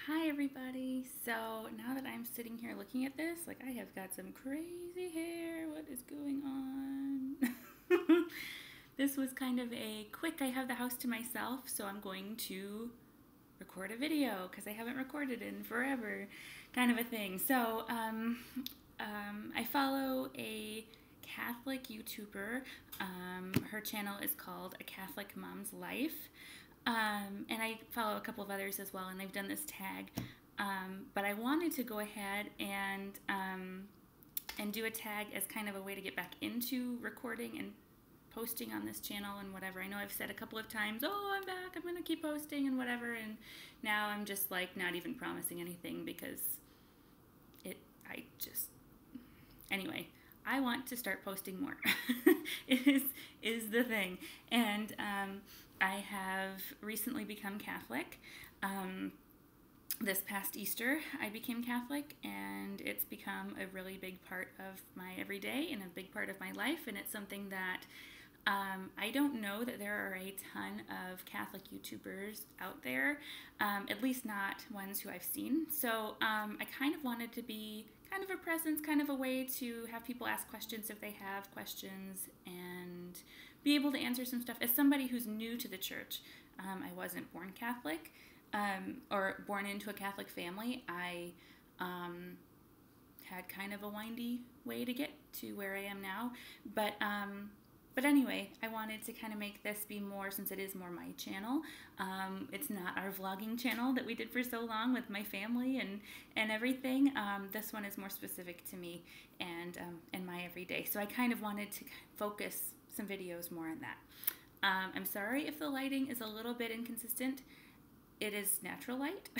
Hi everybody. So now that I'm sitting here looking at this, like I have got some crazy hair. What is going on? This was kind of a quick, I have the house to myself, so I'm going to record a video because I haven't recorded in forever, kind of a thing. So I follow a Catholic YouTuber. Her channel is called A Catholic Mom's Life. And I follow a couple of others as well, and they've done this tag. But I wanted to go ahead and do a tag as kind of a way to get back into recording and posting on this channel and whatever. I know I've said a couple of times, oh, I'm back, I'm going to keep posting and whatever, and now I'm just like not even promising anything because anyway, I want to start posting more is the thing. And I have recently become Catholic. This past Easter, I became Catholic, and it's become a really big part of my everyday and a big part of my life, and it's something that I don't know that there are a ton of Catholic YouTubers out there, at least not ones who I've seen. So I kind of wanted to be kind of a presence, kind of a way to have people ask questions if they have questions and be able to answer some stuff. As somebody who's new to the church, I wasn't born Catholic or born into a Catholic family. I had kind of a windy way to get to where I am now, but anyway, I wanted to kind of make this be more, since it is more my channel. It's not our vlogging channel that we did for so long with my family and everything. This one is more specific to me and my everyday. So I kind of wanted to focus some videos more on that. I'm sorry if the lighting is a little bit inconsistent. It is natural light.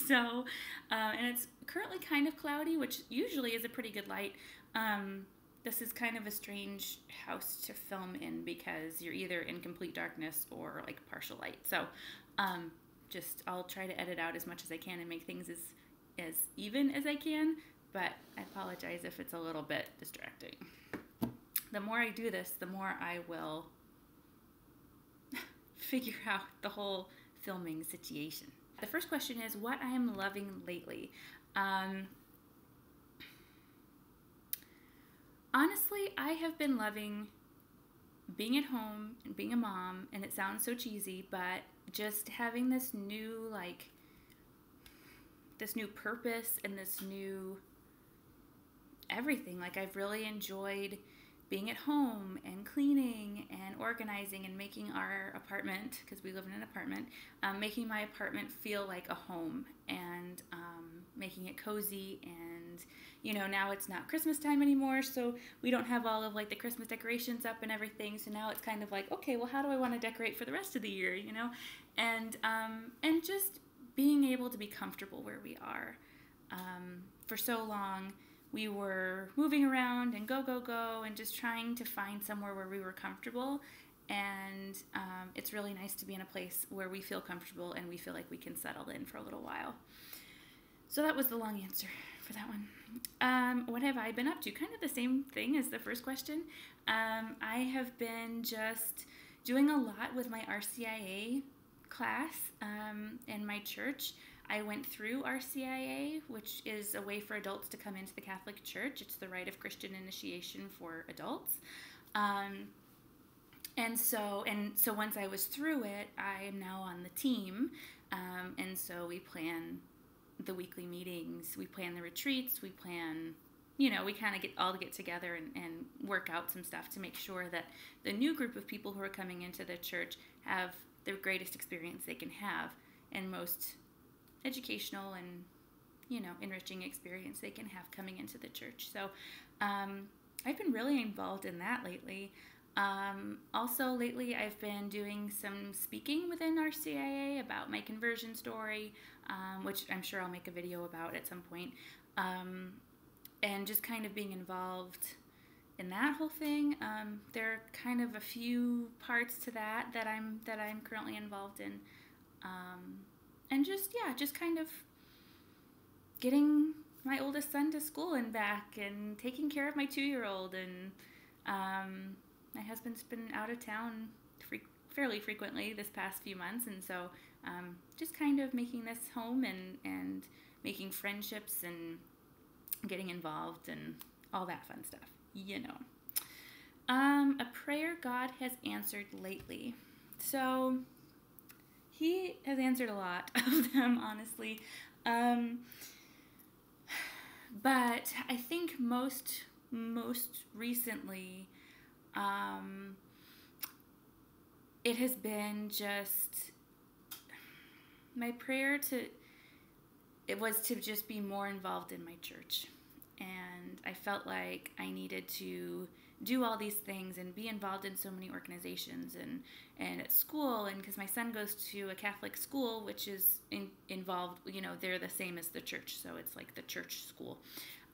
So, and it's currently kind of cloudy, which usually is a pretty good light. This is kind of a strange house to film in because you're either in complete darkness or like partial light. So I'll try to edit out as much as I can and make things as even as I can, but I apologize if it's a little bit distracting. The more I do this, the more I will figure out the whole filming situation. The first question is what I am loving lately. Honestly, I have been loving being at home and being a mom, and it sounds so cheesy, but just having this new purpose and this new everything. Like, I've really enjoyed being at home and cleaning and organizing and making our apartment, because we live in an apartment, making my apartment feel like a home and making it cozy. And you know, now it's not Christmas time anymore, so we don't have all of like the Christmas decorations up and everything. So now it's kind of like, okay, well, how do I want to decorate for the rest of the year, you know? And just being able to be comfortable where we are. For so long, we were moving around and go, and just trying to find somewhere where we were comfortable. And it's really nice to be in a place where we feel comfortable and we feel like we can settle in for a little while. So that was the long answer for that one. What have I been up to? Kind of the same thing as the first question. I have been just doing a lot with my RCIA class in my church. I went through RCIA, which is a way for adults to come into the Catholic Church. It's the rite of Christian initiation for adults. And so once I was through it, I am now on the team. And so we plan the weekly meetings, we plan the retreats, we plan, you know, we kind of get together and work out some stuff to make sure that the new group of people who are coming into the church have the greatest experience they can have and most educational and, you know, enriching experience they can have coming into the church. So I've been really involved in that lately. Also lately I've been doing some speaking within RCIA about my conversion story, which I'm sure I'll make a video about at some point, and just kind of being involved in that whole thing. There are kind of a few parts to that I'm currently involved in, and just kind of getting my oldest son to school and back, and taking care of my 2-year-old, and my husband's been out of town fairly frequently this past few months, and so just kind of making this home and making friendships and getting involved and all that fun stuff, you know. A prayer God has answered lately. So he has answered a lot of them, honestly. But I think most recently, it has been just my prayer was to just be more involved in my church. And I felt like I needed to do all these things and be involved in so many organizations and at school, and because my son goes to a Catholic school, which is involved, you know, they're the same as the church, so it's like the church school.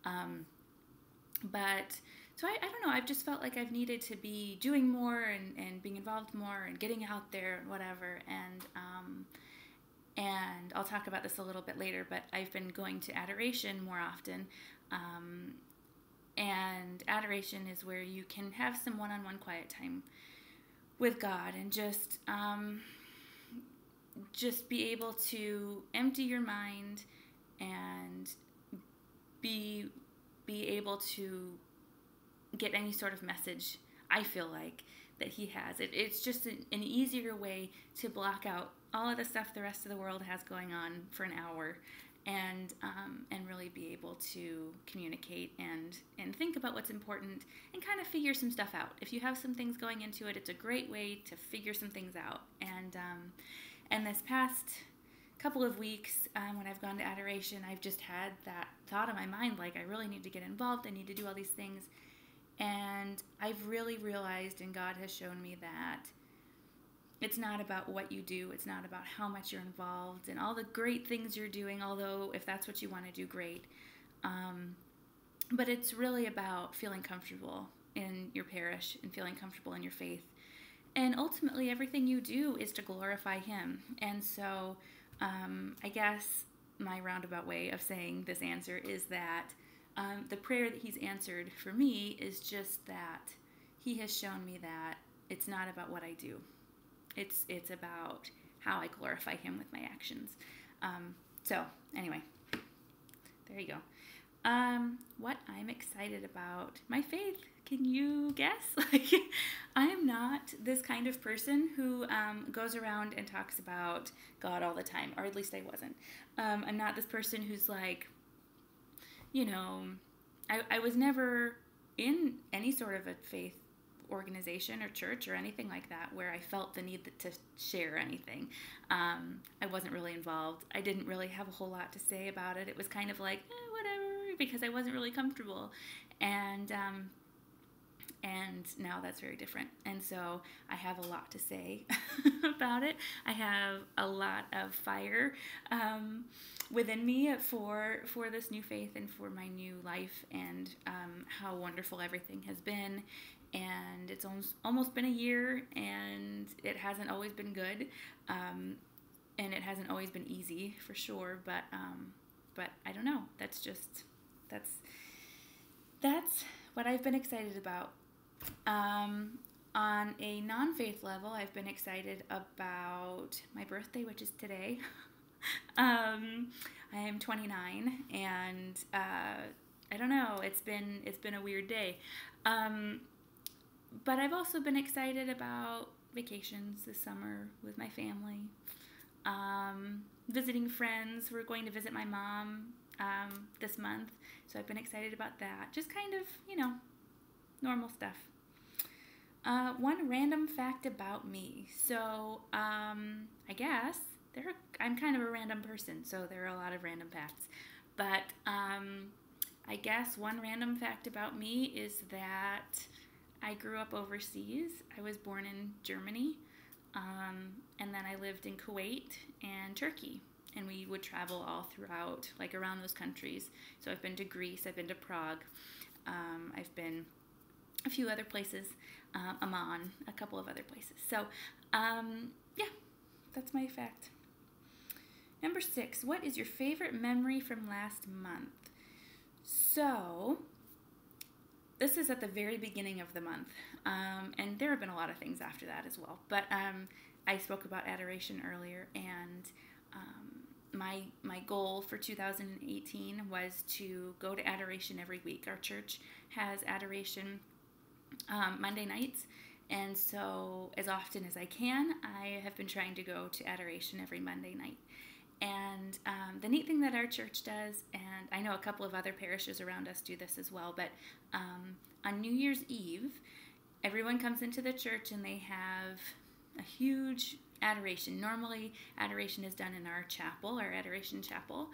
But so I don't know, I've just felt like I've needed to be doing more and being involved more and getting out there and whatever, and I'll talk about this a little bit later, but I've been going to Adoration more often. And Adoration is where you can have some one-on-one quiet time with God and just be able to empty your mind and be able to get any sort of message, I feel like, that he has. It's just an easier way to block out all of the stuff the rest of the world has going on for an hour, and really be able to communicate and think about what's important and kind of figure some stuff out. If you have some things going into it, it's a great way to figure some things out. And this past couple of weeks, when I've gone to Adoration, I've just had that thought in my mind, like, I really need to get involved, I need to do all these things. And I've really realized, and God has shown me, that it's not about what you do, it's not about how much you're involved and all the great things you're doing, although if that's what you want to do, great. But it's really about feeling comfortable in your parish and feeling comfortable in your faith. And ultimately, everything you do is to glorify him. And so I guess my roundabout way of saying this answer is that the prayer that he's answered for me is just that he has shown me that it's not about what I do. It's about how I glorify him with my actions. So anyway, there you go. What I'm excited about, my faith. Can you guess? Like, I am not this kind of person who goes around and talks about God all the time, or at least I wasn't. I'm not this person who's like, you know, I was never in any sort of a faith organization or church or anything like that where I felt the need to share anything. I wasn't really involved. I didn't really have a whole lot to say about it. It was kind of like, whatever, because I wasn't really comfortable. And now that's very different. And so I have a lot to say about it. I have a lot of fire within me for this new faith and for my new life, and how wonderful everything has been. And it's almost been a year, and it hasn't always been good, and it hasn't always been easy, for sure. But I don't know. That's what I've been excited about. On a non-faith level, I've been excited about my birthday, which is today. I am 29, and I don't know. It's been a weird day. But I've also been excited about vacations this summer with my family, visiting friends. We're going to visit my mom this month, so I've been excited about that. Just kind of, you know, normal stuff. One random fact about me. So I guess I'm kind of a random person, so there are a lot of random facts. But I guess one random fact about me is that I grew up overseas. I was born in Germany, and then I lived in Kuwait and Turkey, and we would travel all throughout, like around those countries. So I've been to Greece, I've been to Prague, I've been a few other places, Amman, a couple of other places. So, yeah, that's my fact. Number 6, what is your favorite memory from last month? So, this is at the very beginning of the month, and there have been a lot of things after that as well. But I spoke about adoration earlier, and my goal for 2018 was to go to adoration every week. Our church has adoration Monday nights, and so as often as I can, I have been trying to go to adoration every Monday night. And the neat thing that our church does, and I know a couple of other parishes around us do this as well, but on New Year's Eve, everyone comes into the church and they have a huge adoration. Normally, adoration is done in our chapel, our adoration chapel.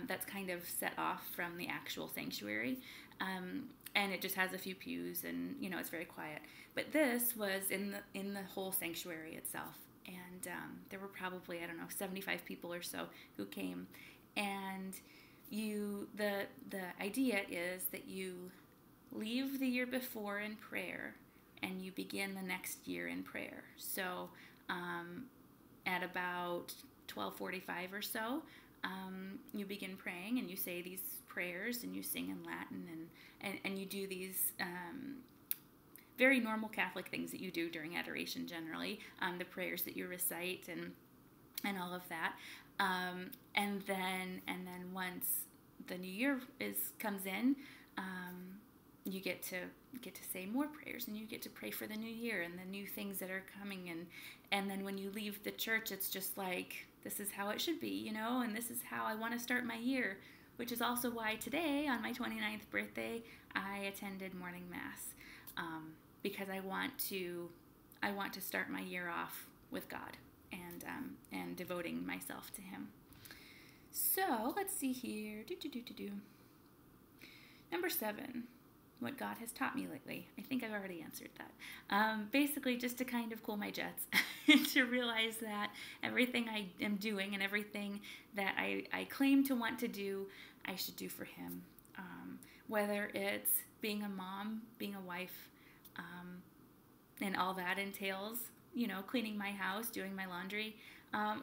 That's kind of set off from the actual sanctuary. And it just has a few pews, and it's very quiet. But this was in the whole sanctuary itself, and there were probably 75 people or so who came. And the idea is that you leave the year before in prayer, and you begin the next year in prayer. So at about 12:45 or so, you begin praying, and you say these prayers, and you sing in Latin, and you do these very normal Catholic things that you do during adoration generally, the prayers that you recite and all of that, and then once the new year comes in, you get to say more prayers, and you get to pray for the new year and the new things that are coming, and then when you leave the church, it's just like, this is how it should be, and this is how I want to start my year, which is also why today, on my 29th birthday, I attended morning mass, because I want to start my year off with God and devoting myself to Him. So let's see here. Number 7. What God has taught me lately. I think I've already answered that. Basically, just to kind of cool my jets, to realize that everything I am doing and everything that I claim to want to do, I should do for Him. Whether it's being a mom, being a wife, and all that entails, cleaning my house, doing my laundry,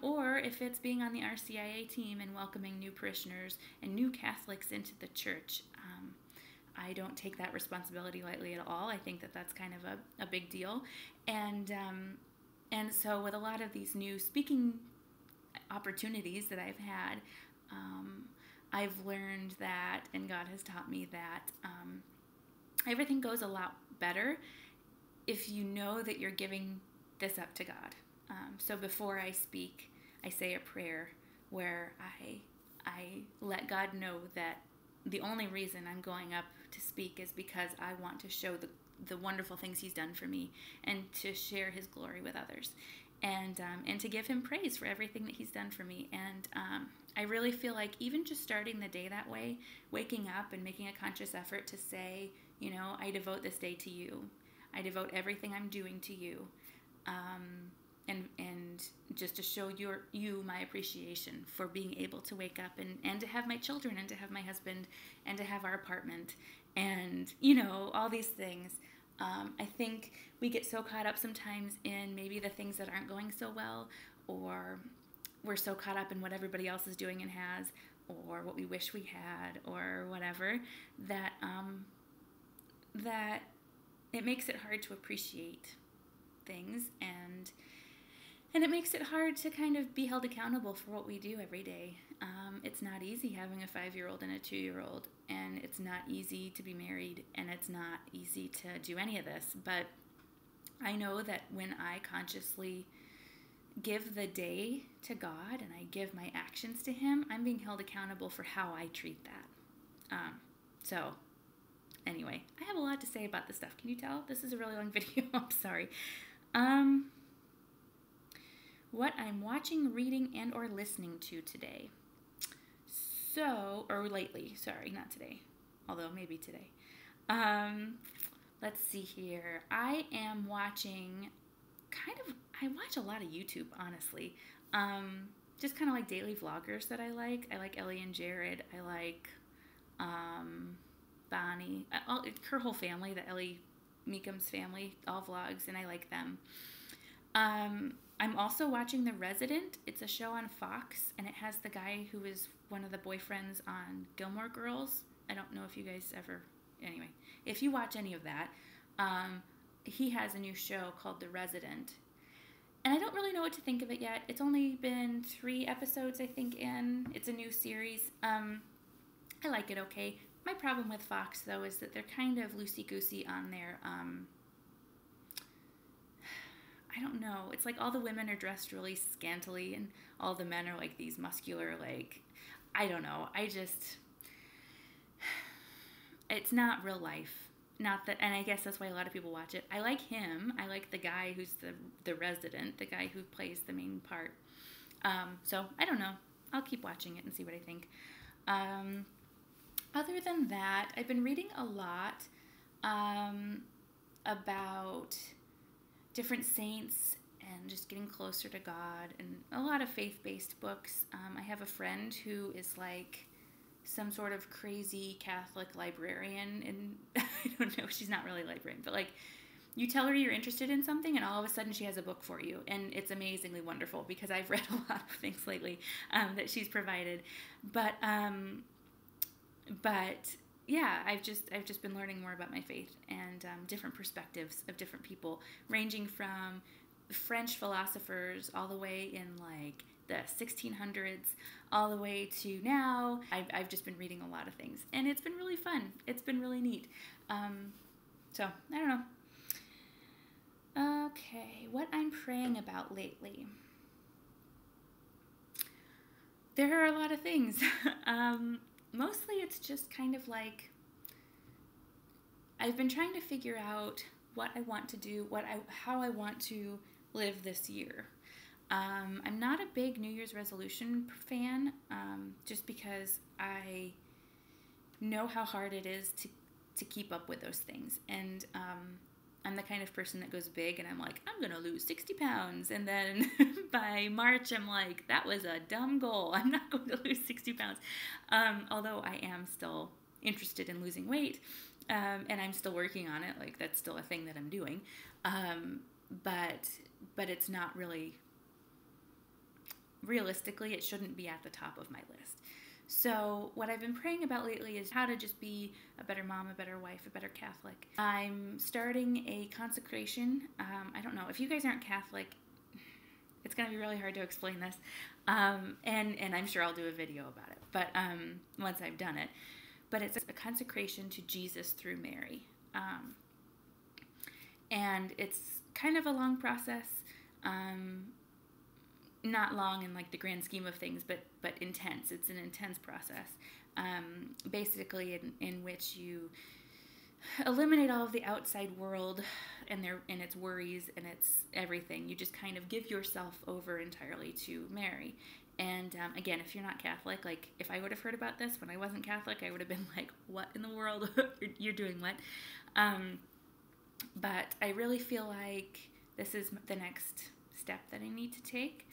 or if it's being on the RCIA team and welcoming new parishioners and new Catholics into the church. I don't take that responsibility lightly at all. I think that that's kind of a big deal. And so with a lot of these new speaking opportunities that I've had, I've learned that, and God has taught me that everything goes a lot better if you know that you're giving this up to God. So before I speak, I say a prayer where I let God know that the only reason I'm going up to speak is because I want to show the wonderful things He's done for me, and to share His glory with others, and to give Him praise for everything that He's done for me. And I really feel like even just starting the day that way, waking up and making a conscious effort to say, I devote this day to You. I devote everything I'm doing to You. And just to show you my appreciation for being able to wake up and to have my children, and to have my husband, and to have our apartment, and all these things. I think we get so caught up sometimes in maybe the things that aren't going so well, or we're so caught up in what everybody else is doing and has, or what we wish we had, or whatever, that that it makes it hard to appreciate things, and it makes it hard to kind of be held accountable for what we do every day. It's not easy having a 5-year-old and a 2-year-old, and it's not easy to be married, and it's not easy to do any of this. But I know that when I consciously give the day to God and I give my actions to Him, I'm being held accountable for how I treat that. So anyway, I have a lot to say about this stuff. Can you tell? This is a really long video. I'm sorry. What I'm watching, reading, and or listening to today. Or lately. Sorry, not today. Although maybe today. Let's see here. I am watching I watch a lot of YouTube, honestly. Just kind of like daily vloggers that I like. I like Ellie and Jared. I like Bonnie. Her whole family, the Ellie Meekum's family, all vlogs, and I like them. I'm also watching The Resident. It's a show on Fox, and it has the guy who is one of the boyfriends on Gilmore Girls. I don't know if you guys ever... Anyway, if you watch any of that, he has a new show called The Resident. And I don't really know what to think of it yet. It's only been 3 episodes, I think, in. It's a new series. I like it okay. My problem with Fox, though, is that they're kind of loosey-goosey on their, I don't know. It's like all the women are dressed really scantily and all the men are like these muscular, like, I don't know. It's not real life. Not that, and I guess that's why a lot of people watch it. I like him. I like the guy who's the resident, the guy who plays the main part. So I don't know. I'll keep watching it and see what I think. Other than that, I've been reading a lot about different saints and just getting closer to God, and a lot of faith-based books. I have a friend who is like some sort of crazy Catholic librarian, and I don't know, she's not really a librarian, but like you tell her you're interested in something and all of a sudden she has a book for you, and it's amazingly wonderful because I've read a lot of things lately that she's provided. But yeah, I've just been learning more about my faith and different perspectives of different people, ranging from French philosophers all the way in like the 1600s all the way to now. I've just been reading a lot of things, and it's been really fun. It's been really neat. So I don't know. Okay, what I'm praying about lately. There are a lot of things. Mostly it's just kind of like I've been trying to figure out what I want to do, how I want to live this year. I'm not a big New Year's resolution fan, just because I know how hard it is to keep up with those things. And I'm the kind of person that goes big and I'm like, I'm going to lose 60 pounds. And then by March, I'm like, that was a dumb goal. I'm not going to lose 60 pounds. Although I am still interested in losing weight, and I'm still working on it. Like, that's still a thing that I'm doing. But it's not really, realistically, it shouldn't be at the top of my list. So what I've been praying about lately is how to just be a better mom, a better wife, a better Catholic. I'm starting a consecration. I don't know. If you guys aren't Catholic, it's going to be really hard to explain this. And I'm sure I'll do a video about it, but once I've done it. But it's a consecration to Jesus through Mary. And it's kind of a long process. Not long in like the grand scheme of things, but intense. It's an intense process, basically in which you eliminate all of the outside world and its worries and its everything. You just kind of give yourself over entirely to Mary. And again, if you're not Catholic, like if I would have heard about this when I wasn't Catholic, I would have been like, what in the world? You're doing what? But I really feel like this is the next step that I need to take.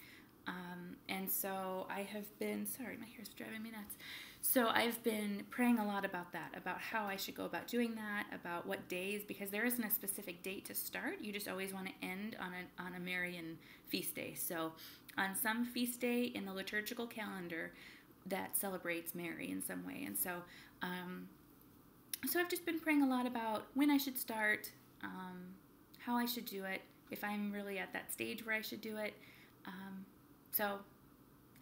And so I have been, sorry, my hair's driving me nuts. So I've been praying a lot about that, about how I should go about doing that, about what days, because there isn't a specific date to start. You just always want to end on a Marian feast day. So on some feast day in the liturgical calendar that celebrates Mary in some way. And so, so I've just been praying a lot about when I should start, how I should do it, if I'm really at that stage where I should do it. So,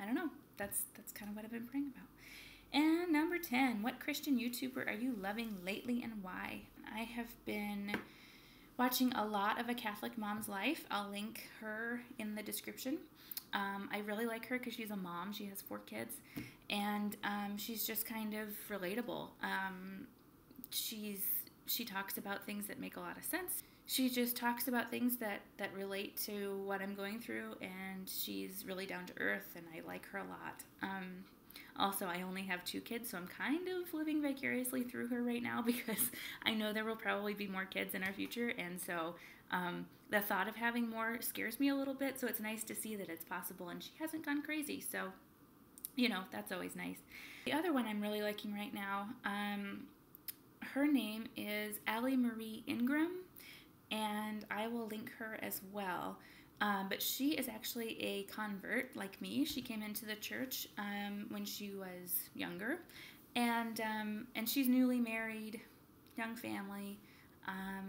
I don't know. That's kind of what I've been praying about. And number 10, what Christian YouTuber are you loving lately and why? I have been watching a lot of A Catholic Mom's Life. I'll link her in the description. I really like her because she's a mom. She has 4 kids. And she's just kind of relatable. She talks about things that make a lot of sense. She just talks about things that relate to what I'm going through, and she's really down to earth, and I like her a lot. Also, I only have 2 kids, so I'm kind of living vicariously through her right now because I know there will probably be more kids in our future, and so the thought of having more scares me a little bit, so it's nice to see that it's possible, and she hasn't gone crazy, so, you know, that's always nice. The other one I'm really liking right now, her name is Allie Marie Ingram, and I will link her as well. But she is actually a convert like me. She came into the church when she was younger, and she's newly married, young family,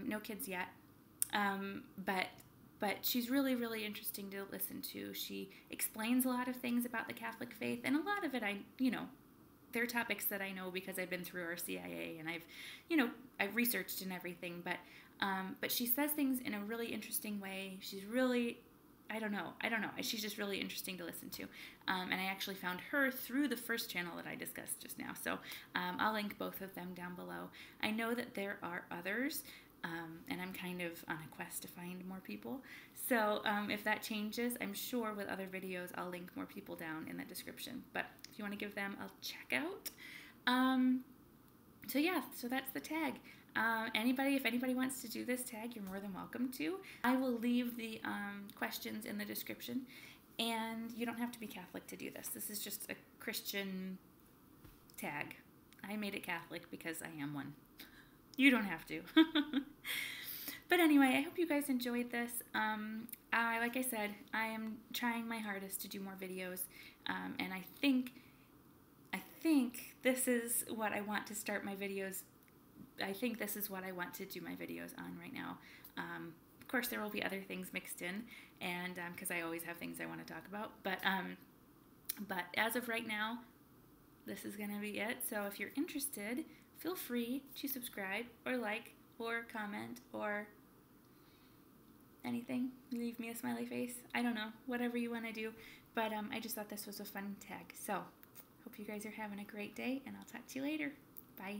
no kids yet, but but she's really, really interesting to listen to. She explains a lot of things about the Catholic faith, and a lot of it they're topics that I know because I've been through RCIA and I've researched and everything, but she says things in a really interesting way. She's really, I don't know. She's just really interesting to listen to. And I actually found her through the first channel that I discussed just now. So I'll link both of them down below. I know that there are others, and I'm kind of on a quest to find more people. So if that changes, I'm sure with other videos I'll link more people down in the description. But if you want to give them a check out. So yeah, so that's the tag. If anybody wants to do this tag, you're more than welcome to. I will leave the questions in the description, and you don't have to be Catholic to do this. This is just a Christian tag. I made it Catholic because I am one. You don't have to. But anyway, I hope you guys enjoyed this. Like I said, I am trying my hardest to do more videos, and I think this is what I want to start my videos. I think this is what I want to do my videos on right now. Of course, there will be other things mixed in, and because I always have things I want to talk about. But as of right now, this is gonna be it. So if you're interested, feel free to subscribe or like or comment or anything. Leave me a smiley face. I don't know, whatever you want to do. But I just thought this was a fun tag. So hope you guys are having a great day, and I'll talk to you later. Bye.